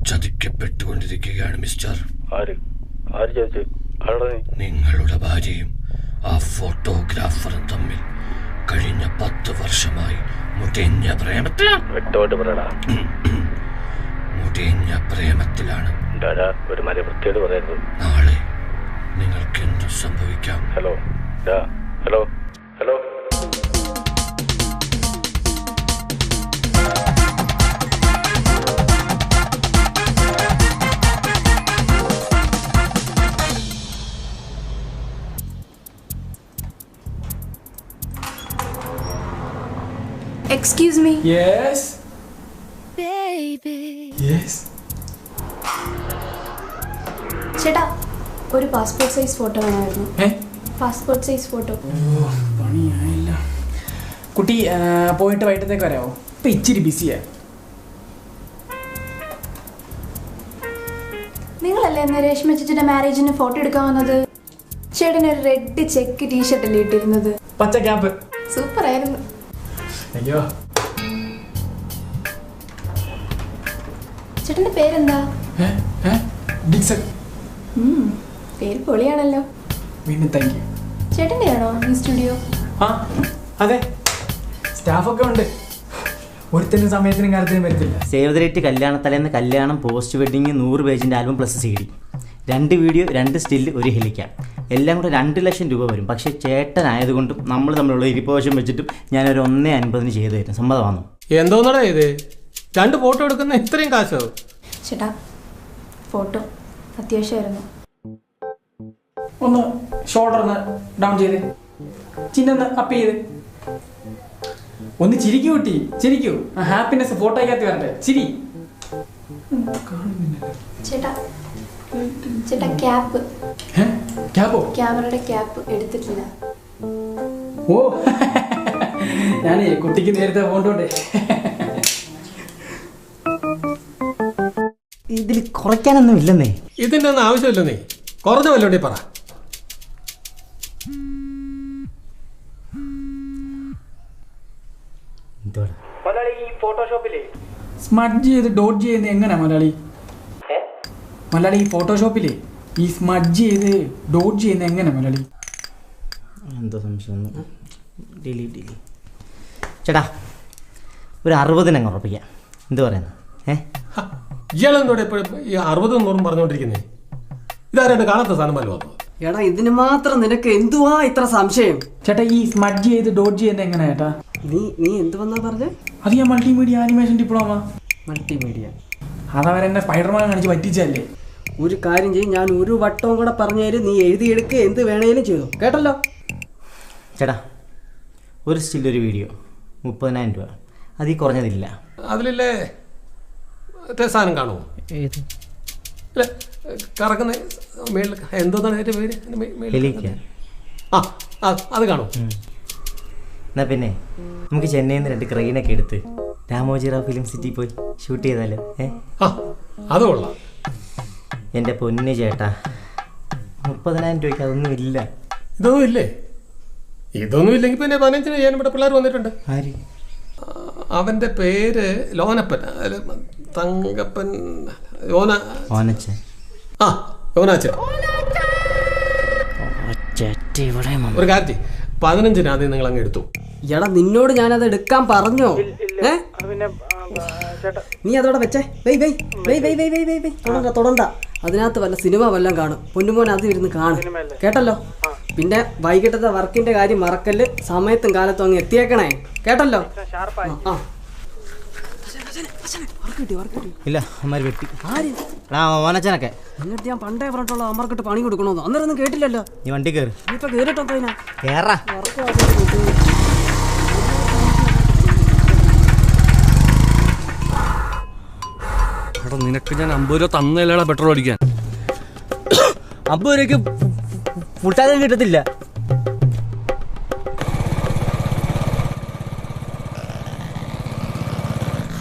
ചതിക്കപ്പെട്ടുകൊണ്ടിരിക്കുകയാണ് mister. നിങ്ങളുടെ ഭാര്യയും ആ ഫോട്ടോഗ്രാഫറും തമ്മിൽ കഴിഞ്ഞ 10 വർഷമായി മുടിഞ്ഞ പ്രേമത്തിലാണ്. നാളെ നിങ്ങൾക്ക് എന്തു സംഭവിക്കാം? Hello. Excuse me. Yes. Baby. Yes. ചേട്ടാ, ഒരു പാസ്പോർട്ട് സൈസ് ഫോട്ടോ വേണമായിരുന്നു. Passport size photo. പണിയായില്ല കുട്ടി. പോയിട്ട് വൈകിട്ടത്തേക്ക് വരാമോ? ഇപ്പം ഇച്ചിരി ബിസിയാ. നിങ്ങളല്ലേ ഇന്ന് രേഷ്മ ചേച്ചിയുടെ മാരേജിന് ഫോട്ടോ എടുക്കാൻ വന്നത്? ചേട്ടന് ഒരു റെഡ് ചെക്ക് ടീഷർട്ട് അല്ലേ ഇട്ടിരുന്നത്? പച്ച ക്യാപ്പ്. സൂപ്പർ ആയിരുന്നു. അയ്യോ, ചേട്ടന്റെ പേരെന്താ? ഡിക്സൺ. പേര് പൊളിയാണല്ലോ. വീണ്ടും താങ്ക് യു. ചേട്ടൻ്റെ ആണോ ഈ സ്റ്റുഡിയോ? ആ അതെ, സ്റ്റാഫൊക്കെ ഉണ്ട്. ഒരുത്തനും സമയത്തിനും കാലത്തിനും വരത്തില്ല. സേവ് ദ ഡേറ്റ് കല്യാണത്തലേന്ന് കല്യാണം, പോസ്റ്റ് വെഡിങ്, 100 പേജിൻ്റെ album plus CD, 2 video, 2 still, 1 ഹെലിക്ക, എല്ലാം കൂടെ 2 ലക്ഷം രൂപ വരും. പക്ഷേ ചേട്ടനായതുകൊണ്ടും നമ്മൾ തമ്മിലുള്ള ഇരിപ്പോശം വെച്ചിട്ടും ഞാനൊരു 1.50 ചെയ്തു തരും. സമ്മതമാണോ? എന്തോന്നടാ ഇത്? 2 ഫോട്ടോ എടുക്കുന്ന ഇത്രയും കാശോ? ചേട്ടാ, ഫോട്ടോ അത്യാവശ്യമായിരുന്നു. ഒന്ന് ഷോൾഡർ ഡൗൺ ചെയ്ത്, ചിന്നൊന്ന് അപ്പ് ചെയ്ത്, ഒന്ന് ചിരിക്കൂ കുട്ടി, ചിരിക്കൂ. ഹാപ്പിനെസ് ഫോട്ടോയ്ക്കകത്ത് വരട്ടെ. ചിരി. ചേട്ടാ, ക്യാപ്പ്. ക്യാപ്പോ? ക്യാമറയുടെ ക്യാപ്പ് എടുത്തിട്ടില്ല. ഓ, ഞാനേ കുട്ടിക്ക് നേരത്തെ പോകണ്ടോട്ടെ. ഇതിൽ കുറയ്ക്കാനൊന്നും ഇല്ലെന്നേ. ഇതിൻ്റെ ഒന്നും ആവശ്യമില്ലെന്നേ. കുറഞ്ഞ വല്ലോണ്ടേ പറ. മലയാളി ഈ ഫോട്ടോഷോപ്പിലെ സ്മഡ്ജ് ചെയ്ത് ഡോട്ട് ചെയ്യുന്നത് എങ്ങനെയാ മലയാളി? മലയാളി ഈ ഫോട്ടോഷോപ്പിലെ ഈ സ്മഡ്ജ് ചെയ്ത് ഡോട്ട് ചെയ്യുന്നത് എങ്ങനെയാ മലയാളി? എന്തോ സംശയം. ഡിലീറ്റ്. ചേട്ടാ, ഒരു 60 അങ്ങ് ഉറപ്പിക്കാം. എന്ത് പറയുന്നു? ഇയാളെന്തോടെ എപ്പോഴും ഈ 60 100 പറഞ്ഞുകൊണ്ടിരിക്കുന്നേ? ഇതാരായിട്ട് കാണാത്ത സാധനം വല്ലതും വന്നു? എടാ, ഇതിന് മാത്രം നിനക്ക് എന്തുവാ ഇത്ര സംശയം? ചേട്ടാ, ഈ സ്മഡ്ജ് ചെയ്ത് ഡോട്ട് ചെയ്യുന്നത് എങ്ങനെയാ ചേട്ടാ? നീ എന്ത് വന്നാ പറഞ്ഞേ? അത് ഞാൻ മൾട്ടിമീഡിയ ആനിമേഷൻ ഡിപ്ലോമ. മൾട്ടിമീഡിയ അതവരെന്നെ സ്പൈഡർമാൻ കാണിച്ച് പറ്റിച്ചല്ലേ. ഒരു കാര്യം ചെയ്യും, ഞാൻ ഒരു വട്ടവും കൂടെ പറഞ്ഞു തരും. നീ എഴുതിയെടുക്കുക, എന്ത് വേണേലും ചെയ്തു. കേട്ടല്ലോ ചേട്ടാ? ഒരു സ്റ്റിൽ, ഒരു വീഡിയോ, 30,000 രൂപ. അതിൽ കുറഞ്ഞതില്ല. അതിലല്ലേ സാധനം കാണുമോ? ഏത്? അല്ല, കറക്കുന്ന മേളിൽ എന്തോന്നാണ് അതിൻ്റെ പേര്? ഹെലിക്ക. അത് കാണും. എന്നാ പിന്നെ നമുക്ക് ചെന്നൈയിൽ നിന്ന് 2 ക്രെയിനൊക്കെ എടുത്ത് രാമോജിറാവ് ഫിലിം സിറ്റി പോയി ഷൂട്ട് ചെയ്താലോ? അത് കൊള്ളാം. എൻ്റെ പൊന്ന് ചേട്ടാ, 30,000 രൂപയ്ക്ക് അതൊന്നും ഇല്ല. ഇതൊന്നും ഇല്ലേ? ഇതൊന്നും ഇല്ലെങ്കിൽ പിന്നെ 15-ന് ചെയ്യാൻ ഇവിടെ പിള്ളേർ വന്നിട്ടുണ്ട്. ആര്? അവൻ്റെ പേര് ലോനപ്പൻ, തങ്കപ്പൻ, ഓനച്ചൻ. യോനാച്ചൻ. ഒരു കാര്യം, 15-ന് ആദ്യം നിങ്ങൾ അങ്ങ് എടുത്തു. എടാ, നിന്നോട് ഞാനത് എടുക്കാൻ പറഞ്ഞോ? നീ അതോടെ വെച്ചേ. തൊടണ്ട. അതിനകത്ത് വല്ല സിനിമ വല്ലതും കാണും. പൊന്നുമോൻ അത് ഇരുന്ന് കാണും. കേട്ടല്ലോ? പിന്നെ വൈകിട്ടത്തെ വർക്കിന്റെ കാര്യം മറക്കല്. സമയത്തും കാലത്തും അങ്ങ് എത്തിയേക്കണേ. കേട്ടല്ലോ? ഇല്ല, അമ്മമാര് വെട്ടി. ഓനച്ചനൊക്കെ എന്നിട്ട് ഞാൻ പണ്ടേ പറഞ്ഞിട്ടുള്ള അമ്മർക്കിട്ട് പണി കൊടുക്കണോന്ന് അന്നേരം ഒന്നും കേട്ടില്ലല്ലോ. നീ വണ്ടി കയറി. ഇപ്പൊ കേറിട്ടോ? കേറാ. നിനക്ക് ഞാൻ 50 രൂപ തന്നല്ലേടാ പെട്രോൾ അടിക്കാൻ. 50 രൂപയ്ക്ക് ഫുൾ ടാങ്ക് കിട്ടത്തില്ല.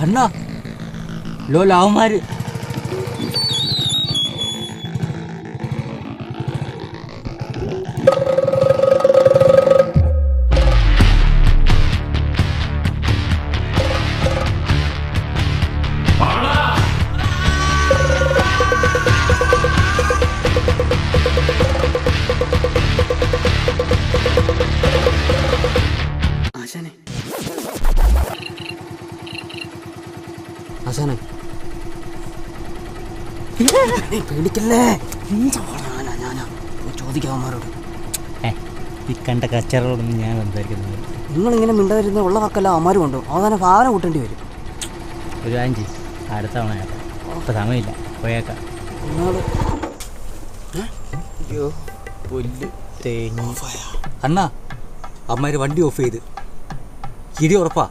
അണ്ണാ, ലോ ലാവന്മാര് പേടിക്കല്ലേ, ഞാനാ ചോദിക്കാവന്മാരോട്. ഈ കണ്ട കച്ചറോടൊന്നും ഞാൻ സംസാരിക്കുന്നത്. നിങ്ങളിങ്ങനെ മിണ്ടാതിരുന്ന ഉള്ള വാക്കല്ല അവന്മാർ കൊണ്ടുപോകും. അവസാനം സാധനം കൂട്ടേണ്ടി വരും. ഒരു ആഞ്ചി അടുത്ത തവണ ഇപ്പം സമയമില്ല, പോയേക്കാം. അണ്ണാ അമ്മമാര് വണ്ടി ഓഫ് ചെയ്ത് ഇടി ഉറപ്പാ.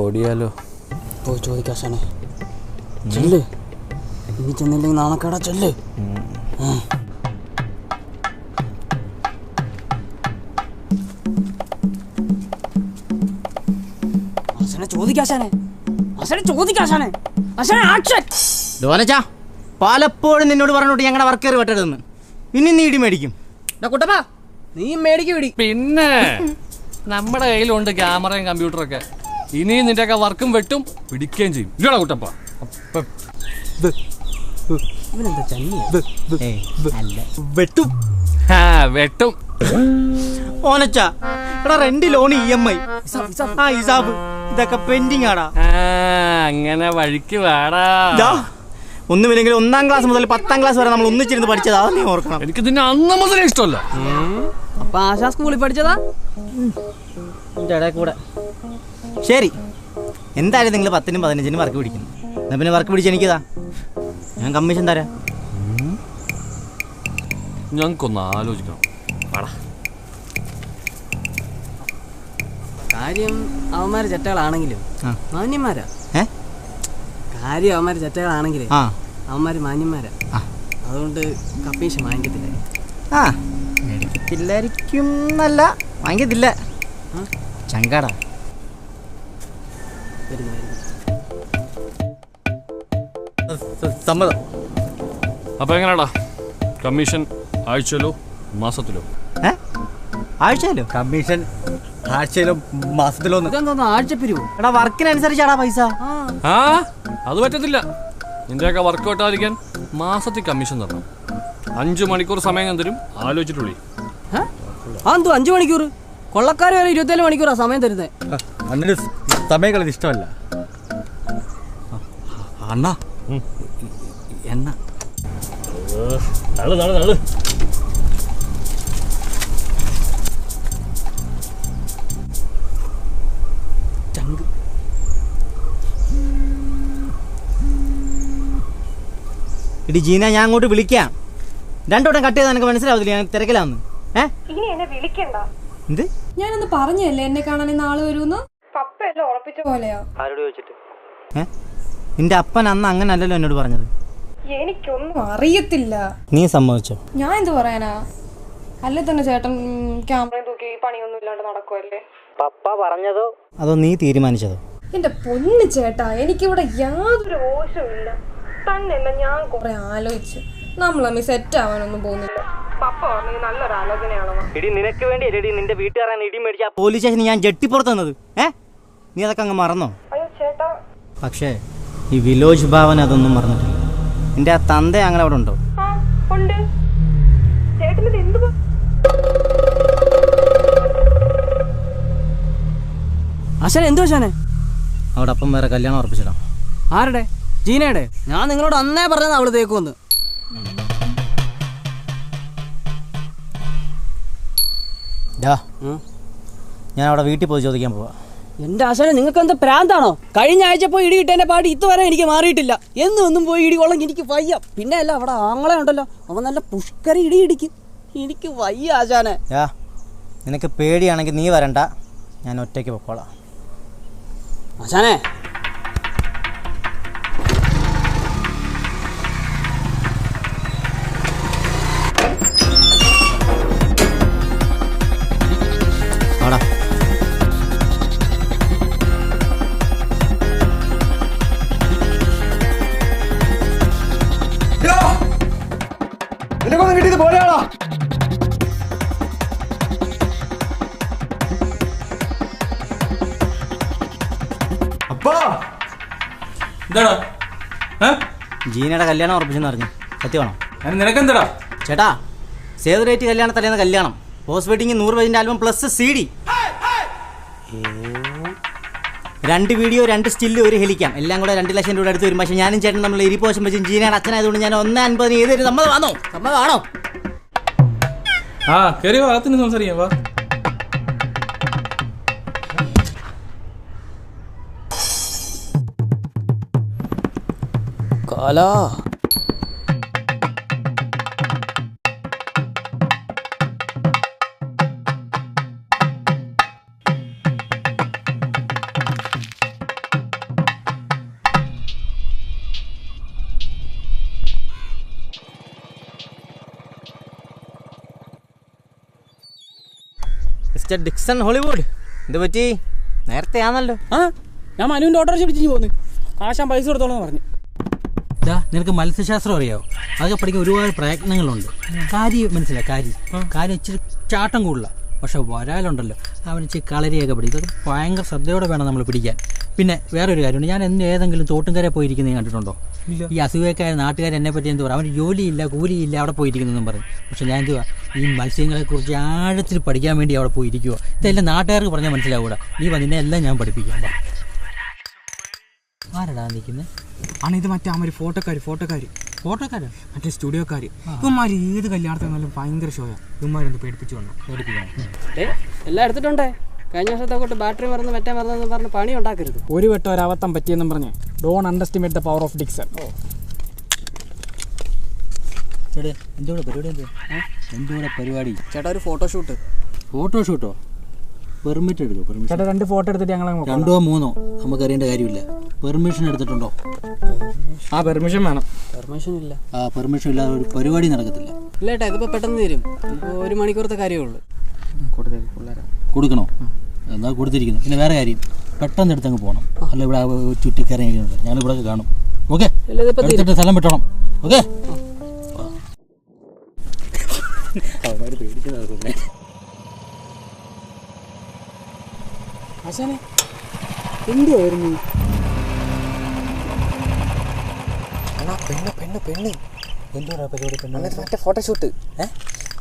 ഓടിയാലോ? പോയി ചോദിക്കാശാനെ. ചെല്ല്, ഇനി ചെന്നില്ലെങ്കിൽ നാണക്കേടാ. ചെല്ല്. പലപ്പോഴും നിന്നോട് പറഞ്ഞോട്ട് ഞങ്ങളുടെ വർക്ക് കയറി വെട്ടരുതെന്ന്. ഇനി നീ ഇടി മേടിക്കും. കുട്ടപ്പാ, നീ മേടിക്കും ഇടി. പിന്നെ നമ്മുടെ കയ്യിലുണ്ട് ക്യാമറയും കമ്പ്യൂട്ടറൊക്കെ. ഇനിയും നിന്റെയൊക്കെ വർക്കും വെട്ടും പിടിക്കുകയും ചെയ്യും. ഇല്ലടാ കുട്ടപ്പ? വെട്ടും വെട്ടും. ഓനച്ചാ എടാ, റെന്റ്, ലോൺ, EMI, ഹിസാബ് ഇതൊക്കെ പെൻഡിങ് ആടാ. അങ്ങനെ വഴിക്ക് വേടാ. ഒന്നുമില്ലെങ്കിൽ 1ാം ക്ലാസ് മുതൽ 10ാം ക്ലാസ് വരെ നമ്മൾ ഒന്നിച്ചിരുന്ന് പഠിച്ചതാ, നീ ഓർക്കണം. എനിക്ക് നിന്നെ അന്ന് മുതലേ ഇഷ്ടമല്ല. അപ്പൊ ആശാ സ്കൂളിൽ പഠിച്ചതാ എൻ്റെ ഇടയിൽ കൂടെ. ശരി, എന്തായാലും നിങ്ങൾ 10നും 15നും വർക്ക് പിടിക്കുന്നു. എന്നാ പിന്നെ വർക്ക് പിടിച്ച് എനിക്കതാ, ഞാൻ കമ്മീഷൻ തരാം. ഞങ്ങൾക്കൊന്ന് ആലോചിക്കണം. കാര്യം അവന്മാര് ചെറ്റകളാണെങ്കിലും മാന്യന്മാരാ. കാര്യം അവന്മാര് ചെറ്റകളാണെങ്കിലേ അവന്മാര് മാന്യന്മാരാ. അതുകൊണ്ട് കമ്മീഷൻ വാങ്ങിക്കത്തില്ല. മേടിക്കത്തില്ലായിരിക്കും എന്നല്ല, വാങ്ങിക്കത്തില്ല. ചങ്കാടാ. സമ്മതം. അപ്പൊ എങ്ങനെയാടാ കമ്മീഷൻ? ആഴ്ചയിലോ മാസത്തിലോ? ആഴ്ചയിലോ? കമ്മീഷൻ ആഴ്ചയിലോ മാസത്തിലോ? ആഴ്ചപ്പിരിവോ? എടാ, വർക്കിനനുസരിച്ചാടാ പൈസ. അത് പറ്റത്തില്ല. നിന്റെയൊക്കെ വർക്ക് വെട്ടാതിരിക്കാൻ മാസത്തിൽ കമ്മീഷൻ തരണം. 5 മണിക്കൂർ സമയം ഞാൻ തരും, ആലോചിച്ചിട്ടുള്ളി. 5 മണിക്കൂർ? കൊള്ളക്കാര് വരെ 24 മണിക്കൂറാ സമയം തരുന്നത്. അണ്ണന് സമയം കളത് ഇഷ്ടമല്ല. അണ്ണ എണ്ണ ചങ്ക്. ഇടി ജീന, ഞാൻ അങ്ങോട്ട് വിളിക്കാം. 2 വട്ടം കട്ട് ചെയ്താൽ എനിക്ക് മനസ്സിലാവത്തില്ല, ഞാൻ തിരക്കിലാന്ന്. ഇനി എന്നെ വിളിക്കണ്ട. എന്ത്? ഞാനൊന്ന് പറഞ്ഞല്ലേ എന്നെ കാണാൻ നാളെ വരുമെന്ന്. പപ്പ എല്ലാം ഉറപ്പിച്ച പോലെയാ. ആരോട് ചോദിച്ചിട്ട്? നിന്റെ അപ്പൻ അന്ന് അങ്ങനെ അല്ലല്ലോ എന്നോട് പറഞ്ഞത്. എനിക്കൊന്നും അറിയത്തില്ല. നീ സമ്മതിച്ചോ? ഞാൻ എന്ത് പറയാനാ? അല്ലേ തന്നെ ചേട്ടൻ ക്യാമറയും തൂക്കി പണിയൊന്നും ഇല്ലാണ്ട് നടക്കുമല്ലേ. പപ്പ പറഞ്ഞതോ അതോ നീ തീരുമാനിച്ചതോ? എന്റെ പൊന്നു ചേട്ടാ, എനിക്കിവിടെ യാതൊരു ദോഷമില്ല. തന്നെയല്ല, ഞാൻ കുറെ ആലോചിച്ചു. നമ്മളമ്മ സെറ്റ് ആവാനൊന്നും പോകുന്നില്ല. പപ്പ പറഞ്ഞു നല്ലൊരു ആലോചനയാണോ. എടി, നിനക്ക് വേണ്ടി എടി നിന്റെ വീട്ടുകാരാണ് ഇടി മേടിച്ച പോലീസ് സ്റ്റേഷനിൽ ഞാൻ ജെട്ടിപ്പുറത്ത് തന്നത്. നീ അതൊക്കെ അങ്ങ് മറന്നോ? അയ്യോ ചേട്ടാ. പക്ഷേ ഈ വിലോജ് ഭാവൻ അതൊന്നും മറന്നിട്ടില്ല. നിന്റെ ആ തന്ത അങ്ങനെ അവിടെ ഉണ്ടോ? ഉണ്ട്. ചേട്ടനത് എന്ത്? ആശാനെ എന്തോ ആശാനെ? അവിടെ അപ്പം വേറെ കല്യാണം ഉറപ്പിച്ചിടാം. ആരുടെ? ജീനയുടെ? ഞാൻ നിങ്ങളോട് അന്നേ പറഞ്ഞത് അവള് തേക്കുമെന്ന്. ഞാൻ അവിടെ വീട്ടിൽ പോയി ചോദിക്കാൻ പോവാ. എന്റെ ആശാനെ, നിങ്ങൾക്ക് എന്താ പ്രാന്താണോ? കഴിഞ്ഞ ആഴ്ച പോയി ഇടി കിട്ടേന്റെ പാടി ഇതുവരെ എനിക്ക് മാറിയിട്ടില്ല. എന്നും പോയി ഇടി കൊള്ളെങ്കിൽ എനിക്ക് വയ്യ. പിന്നെ അല്ല, അവിടെ ആങ്ങളെ ഉണ്ടല്ലോ, അവൻ നല്ല പുഷ്കര ഇടി ഇടിക്കും. എനിക്ക് വയ്യ ആശാനെ. നിനക്ക് പേടിയാണെങ്കിൽ നീ വരണ്ട, ഞാൻ ഒറ്റയ്ക്ക് പൊക്കോളാം. ആശാനെ, നിനക്കൊന്നും കിട്ടിയത് പോലെയാണോ? അപ്പാ, എന്താടാ? ജീനയുടെ കല്യാണം ഉറപ്പിച്ചെന്ന് പറഞ്ഞു. സത്യമാണോ? നിനക്കെന്താടാ? ചേട്ടാ, സേവ് റേറ്റ് കല്യാണ തലേന്ന് കല്യാണം, പോസ്റ്റ് വെഡിങ് 100 പേജിന്റെ album plus CD. 2 video 2 still 1 ഹെലിക്കാം എല്ലാം കൂടെ 2 ലക്ഷം രൂപ അടുത്ത് വരും. പക്ഷേ ഞാനും ചേട്ടൻ നമ്മൾ ഇരിപ്പോശം വെച്ച് ജീനയുടെ അച്ഛനായതുകൊണ്ട് ഞാൻ 1.50 ചെയ്തൊരു സമ്മതമാണോ? സമ്മതമാണോ? ആ കയറി വളത്തിന് സംസാരിക്കാം. വാ. കാലാ മിസ്റ്റർ ഡിക്സൺ ഹോളിവുഡ്, എന്ത് പറ്റി? നേരത്തെ ആണല്ലോ. ആ ഞാൻ മനുവിൻ്റെ ഓട്ടോറിക്ഷ പിടിച്ചു പോന്നു. ആശാൻ പൈസ കൊടുത്തോളെന്ന് പറഞ്ഞു. നിനക്ക് മത്സ്യശാസ്ത്രം അറിയാവോ? അതൊക്കെ പഠിക്കാൻ ഒരുപാട് പ്രയത്നങ്ങളുണ്ട്. കാര്യം മനസ്സിലായി. കാര്യം ഇച്ചിരി ചാട്ടം കൂടുതല. പക്ഷെ വരാലുണ്ടല്ലോ അവൻ ഇച്ചിരി കളരിയൊക്കെ പിടിക്കും. ഇതൊക്കെ ഭയങ്കര ശ്രദ്ധയോടെ വേണം നമ്മൾ പിടിക്കാൻ. പിന്നെ വേറൊരു കാര്യമുണ്ട്, ഞാൻ ഏതെങ്കിലും തോട്ടുംകര പോയിരിക്കുന്നത് കണ്ടിട്ടുണ്ടോ? ഈ അസുഖക്കായ നാട്ടുകാർ എന്നെ പറ്റി എന്ത് പറയും, അവന് ജോലിയില്ല കൂലിയില്ല അവിടെ പോയിരിക്കുന്നതെന്നും പറയും. പക്ഷെ ഞാൻ എന്തുവാ ഈ മത്സ്യങ്ങളെക്കുറിച്ച് ആഴത്തിൽ പഠിക്കാൻ വേണ്ടി അവിടെ പോയിരിക്കുമോ? ഇതെല്ലാം നാട്ടുകാർക്ക് പറഞ്ഞാൽ മനസ്സിലാവൂടാ. നീ വന്നിനെ എല്ലാം ഞാൻ പഠിപ്പിക്കാം. ആരടാ നിൽക്കുന്നത്? ആണ് ഇത് മറ്റേ അമ്മ ഫോട്ടോക്കാര് മറ്റേ സ്റ്റുഡിയോക്കാർ. ഇവന്മാർ ഏത് കല്യാണത്തിൽ നിന്നാലും ഭയങ്കര ഷോയാ. ഇവന്മാരെന്ത് പേടിപ്പിച്ചു വന്നു. എല്ലാം എടുത്തിട്ടുണ്ടേ. കഴിഞ്ഞ വർഷത്തെ കൊണ്ട് ബാറ്ററി മറന്നെന്ന് പറഞ്ഞ് പണി ഉണ്ടാക്കരുത്. ഒരു വട്ടം ഒരു അബദ്ധം പറ്റിയെന്നും പറഞ്ഞ് don't underestimate the power of Dixon. എന്തുകൂടെ പരിപാടി ചേട്ടാ? ഒരു ഫോട്ടോഷൂട്ടോ? പെർമിറ്റ് എടുക്കോ? ചേട്ടാ 2 ഫോട്ടോ എടുത്തിട്ട് ഞങ്ങൾ 2 3 നമുക്കറിയേണ്ട കാര്യമില്ല. പെർമിഷൻ എടുത്തിട്ടുണ്ടോ? ആ പെർമിഷൻ വേണം. പെർമിഷൻ ഇല്ല. പെർമിഷൻ ഇല്ലാതെ ഒരു പരിപാടി നടക്കത്തില്ല. ഇല്ല ചേട്ടാ, ഇതിപ്പോൾ പെട്ടെന്ന് തരും. ഇപ്പോൾ 1 മണിക്കൂറത്തെ കാര്യമേ ഉള്ളൂ. കൊടുക്കണോ? എന്നാ കൊടുത്തിരിക്കുന്നു. പിന്നെ വേറെ കാര്യം, പെട്ടെന്ന് എടുത്തങ്ങ് പോകണം. അല്ല ഇവിടെ ചുറ്റിക്കറങ്ങിയിട്ടുണ്ട്. ഞാനിവിടെ കാണും. ഓക്കെ, എടുത്തിട്ട് സ്ഥലം വിട്ടോണം. ഓക്കെ. ആശാനെ എന്തുവായിരുന്നു? പെണ്ണ് എന്തുവാ പരിപാടി? മറ്റേ ഫോട്ടോഷൂട്ട്.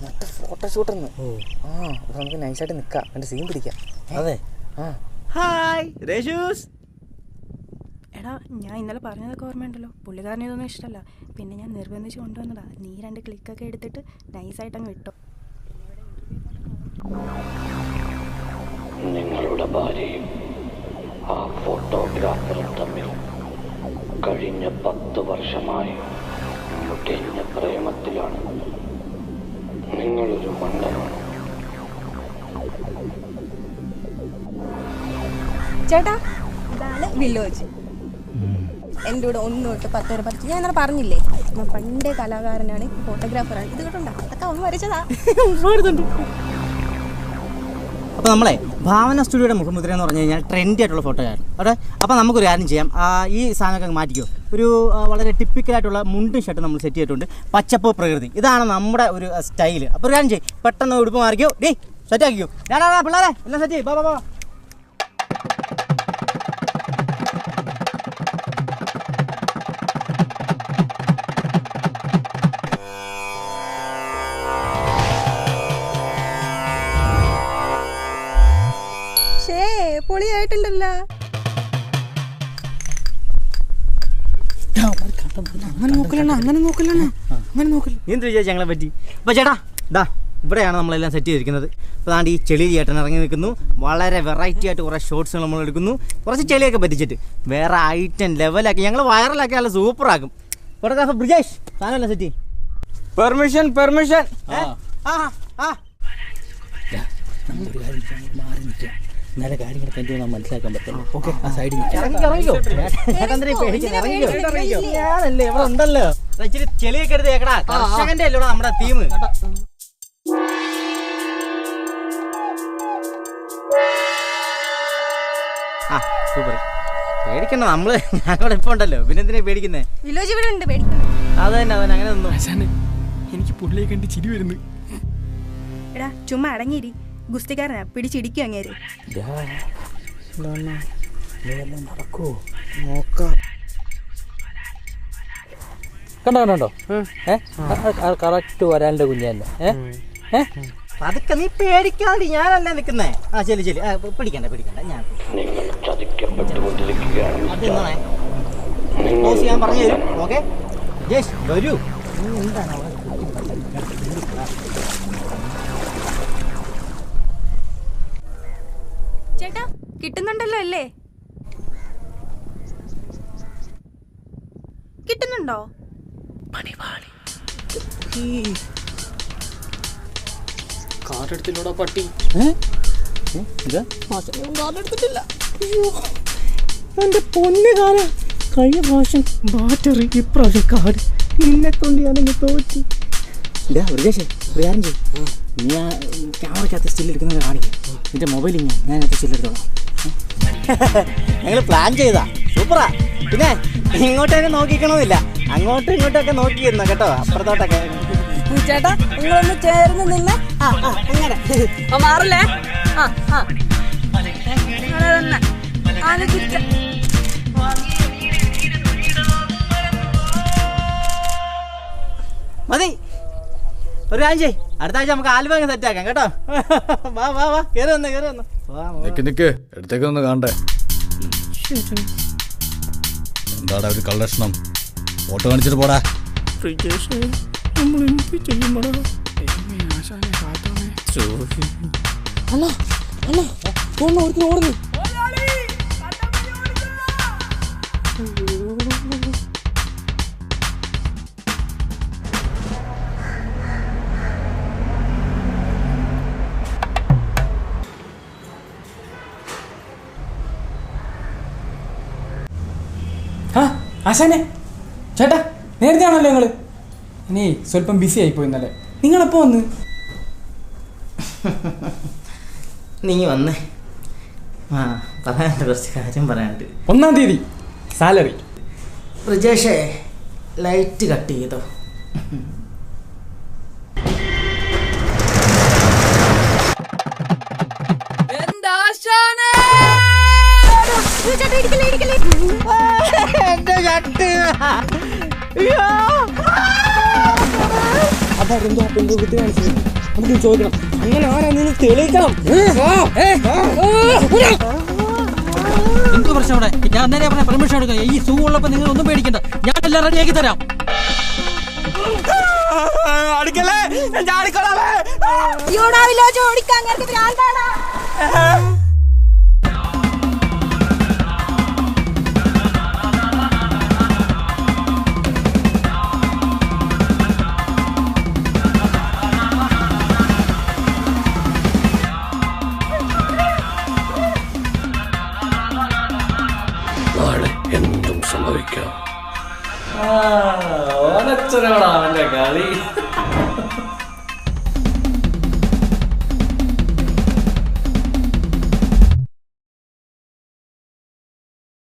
മറ്റേ ഫോട്ടോഷൂട്ടെന്ന്. ആ നമുക്ക് നൈസായിട്ട് നിൽക്കാം, എൻ്റെ സീൻ പിടിക്കാം. അതെ. ഹായ് രേഷൂസ്. എടാ ഞാൻ ഇന്നലെ പറഞ്ഞതൊക്കെ ഓർമ്മയുണ്ടല്ലോ. പുള്ളിക്കാരനെ ഇതൊന്നും ഇഷ്ടമല്ല. പിന്നെ ഞാൻ നിർബന്ധിച്ച് കൊണ്ടുവന്നതാ. നീ 2 ക്ലിക്കൊക്കെ എടുത്തിട്ട് നൈസായിട്ട് അങ്ങ് വിട്ടോ. നിങ്ങളുടെ ഭാര്യയും ആ ഫോട്ടോഗ്രാഫറും തമ്മിൽ കഴിഞ്ഞ 10 വർഷമായി മുട്ടിഞ്ഞ പ്രേമത്തിലാണ്. നിങ്ങളൊരു മണ്ടനാണ്. ചേട്ടാ ഇതാണ് വില്ലോജ്. എൻ്റെ കൂടെ 1 തൊട്ട് 10 വരെ പഠിച്ചു. ഞാൻ ഇന്നലെ പറഞ്ഞില്ലേ, ഞാൻ പണ്ടേ കലാകാരനാണ്, ഫോട്ടോഗ്രാഫറാണ്. ഇത് കേട്ടോ അതൊക്കെ അവൻ വരച്ചതാ. അപ്പോൾ നമ്മളെ ഭാവന സ്റ്റുഡിയോയുടെ മുഖമുദ്ര എന്ന് പറഞ്ഞു കഴിഞ്ഞാൽ ട്രെൻഡി ആയിട്ടുള്ള ഫോട്ടോയാണ് അവിടെ. അപ്പോൾ നമുക്കൊരു കാര്യം ചെയ്യാം, ഈ സാധനമൊക്കെ മാറ്റിക്കോ. ഒരു വളരെ ടിപ്പിക്കലായിട്ടുള്ള മുണ്ടും ഷർട്ടും നമ്മൾ സെറ്റ് ചെയ്തിട്ടുണ്ട്. പച്ചപ്പ് പ്രകൃതി, ഇതാണ് നമ്മുടെ ഒരു സ്റ്റൈല്. അപ്പോൾ ഒരു കാര്യം ചെയ്യും, പെട്ടെന്ന് ഉടുപ്പ് മാറിക്കോ. സെറ്റ് ആക്കിക്കോ. പിള്ളേരെ എല്ലാം സെറ്റ് ചെയ്യും. ബാ. പൊളിയായിട്ടുണ്ടല്ലോ. അങ്ങനെ നോക്കില്ല. എന്ത് വിചാരിച്ചു ഞങ്ങളെ പറ്റി? അപ്പോൾ ചേട്ടാ ഇവിടെയാണ് നമ്മളെല്ലാം സെറ്റ് ചെയ്തിരിക്കുന്നത്. അപ്പോൾ അതാണ്ട് ഈ ചെളി ചേട്ടൻ ഇറങ്ങി നിൽക്കുന്നു. വളരെ വെറൈറ്റി ആയിട്ട് കുറേ ഷോട്ട്സ് നമ്മൾ എടുക്കുന്നു. കുറച്ച് ചെളിയൊക്കെ പറ്റിച്ചിട്ട് വേറെ ഐറ്റം ലെവലാക്കി ഞങ്ങൾ വൈറലാക്കി നല്ല സൂപ്പറാക്കും. ഫോട്ടോഗ്രാഫർ ബ്രിജേഷ് സാധനമല്ല സെറ്റ്. പെർമിഷൻ നല്ല കാര്യങ്ങളൊക്കെ എന്തുകൊണ്ട് മനസ്സിലാക്കാൻ പറ്റും. ഓക്കെ, ആ സൈഡിൽ ഞാനല്ലേ ഇവിടെ ഉണ്ടല്ലോ. ഇച്ചിരി ചെളിയൊക്കെ എടുത്ത് കേക്കടാ. കർഷകന്റെ അല്ലോടാ നമ്മുടെ തീം. സൂപ്പർ. പേടിക്കണ്ട, നമ്മള് ഞങ്ങളുടെ ഇപ്പൊ ഉണ്ടല്ലോ. പിന്നെ എന്തിനാ പേടിക്കുന്നേ? അത് തന്നെ അങ്ങനെ നിന്നു. എനിക്ക് പുള്ളിയെ കണ്ട് ചിരി വരുന്നു. എടാ ചുമ്മാ അടങ്ങിയിരി. ഗുസ്തിക്കാരനാ, പിടിച്ചിടിക്കും അങ്ങേര്. നടക്കോ നോക്കാം. കണ്ടോ കറക്റ്റ് വരാൻ്റെ കുഞ്ഞല്ലേ. അതൊക്കെ നീ പേടിക്കാതെ, ഞാനല്ലേ നിൽക്കുന്നേ. ശരി പിടിക്കണ്ട ഞാൻ. വധിക്കപ്പെട്ടുകൊണ്ടിരിക്കുകയാണ് മിസ്റ്റർ. ഞാൻ പറഞ്ഞു തരും. ഓക്കെ വരൂ. ചേട്ടാ കിട്ടുന്നുണ്ടല്ലോ അല്ലേ? കിട്ടുന്നുണ്ടോ? കാർഡെടുത്തില്ലോടാ പട്ടി. കാർഡെടുത്തിട്ടില്ല. എന്റെ പൊന്ന് കാല കഴിഞ്ഞ പ്രാവശ്യം ബാറ്ററി, ഇപ്രാവശ്യം കാർഡ്. നിന്നെ കൊണ്ട് ഞാനങ്ങ് തോറ്റി. നീ ആ ക്യാമറയ്ക്കകത്ത് സ്റ്റില്ലെടുക്കുന്നത് കാണിക്കാം. നിന്റെ മൊബൈലിൽ ഞാനകത്ത് സ്റ്റില്ലെടുത്തോളാം. ഞങ്ങൾ പ്ലാൻ ചെയ്താ സൂപ്പറാ. പിന്നെ ഇങ്ങോട്ട് തന്നെ നോക്കിക്കണമെന്നില്ല, അങ്ങോട്ടും ഇങ്ങോട്ടൊക്കെ നോക്കിയിരുന്നോ കേട്ടോ, അപ്പുറത്തോട്ടൊക്കെ. ചേട്ടാ നിങ്ങളൊന്ന് ചേർന്ന് നിന്ന് അങ്ങനെ മാറില്ലേ? മതി. ഒരു കാര്യം ചെയ്യ്, അടുത്ത ആഴ്ച നമുക്ക് ആൽബം സെറ്റ് ആക്കാം കേട്ടോ. വാ വാ വാ, കയറി വന്ന് കയറി വന്ന്. നിക്ക് എടുത്തേക്കൊന്ന് കാണണ്ടേ. എന്താടാ ഒരു കള്ളക്ഷണം? ഫോട്ടോ കാണിച്ചിട്ട് പോടാ. ഓടുന്നു. ആശാനെ ചേട്ടാ, നേരത്തെ ആണല്ലോ നിങ്ങള്? ഇനി സ്വല്പം ബിസി ആയിപ്പോയി ഇന്നലെ. നിങ്ങളെപ്പോ വന്ന്? നീ വന്നേ. പറയാനുണ്ട്, കുറച്ച് കാര്യം പറയാനുണ്ട്. 1-ാം തീയതി സാലറി. റിജേഷേ, ലൈറ്റ് കട്ട് ചെയ്തോ. അതെന്തോ പെൺകുട്ടി കാണിച്ചത് നമുക്ക് ചോദിക്കണം. അങ്ങനെ ആരാ നിന്ന് തെളിയിക്കണം. എന്ത് പ്രശ്നം ഇവിടെ? ഞാൻ നേരെ പറഞ്ഞ പെർമിഷൻ എടുക്കാം. ഈ സൂ ഉള്ളപ്പോ നിങ്ങൾ ഒന്നും പേടിക്കണ്ട, ഞാൻ എല്ലാം റെഡിയാക്കി തരാം. നാളെ എന്തും സംഭവിക്കാം. ഓനച്ചനോടാ അവന്റെ കളി.